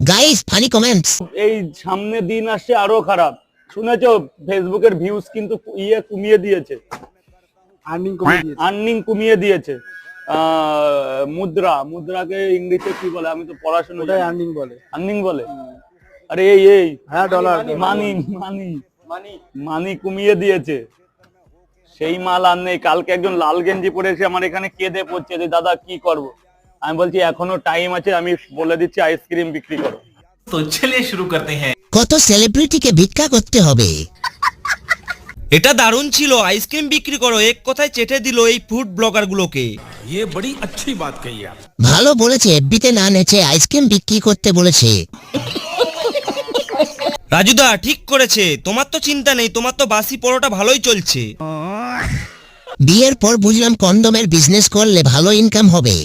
Guys funny comments. এই সামনে দিন আসছে আরো খারাপ। শুনেছো ফেসবুকের ভিউজ কিন্তু কমিয়ে দিয়েছে, আর্নিং কমিয়ে দিয়েছে। মুদ্রাকে ইংলিশে কি বলে, আমি তো পড়াশোনা জানি। আর্নিং বলে। আরে এই হ্যাঁ, ডলার মানি কমিয়ে দিয়েছে। সেই মাল আর নেই। কালকে একজন লাল গেঞ্জি পরে এসে আমার এখানে কেঁদে পড়ছে যে দাদা কি করব। আমি বলছি এখনো টাইম আছে, আমি বলে দিচ্ছি আইসক্রিম বিক্রি করো। তো চলিয়ে শুরু করতে হ্যাঁ। কত সেলিব্রিটিকে ভিক্ষা করতে হবে। এটা দারুণ ছিল, আইসক্রিম বিক্রি করো, এক কথায় চেটে দিল এই ফুড ব্লগার গুলোকে। ये बड़ी अच्छी बात कही आप। ভালো বলেছে, এফবিতে না নেচে আইসক্রিম বিক্রি করতে বলেছে। রাজুদা ঠিক করেছে, তোমার তো চিন্তা নেই, তোমার তো বাসি পরোটা ভালোই চলছে। বিয়ের পর বুঝলাম কন্ডোমের বিজনেস করলে ভালো ইনকাম হবে।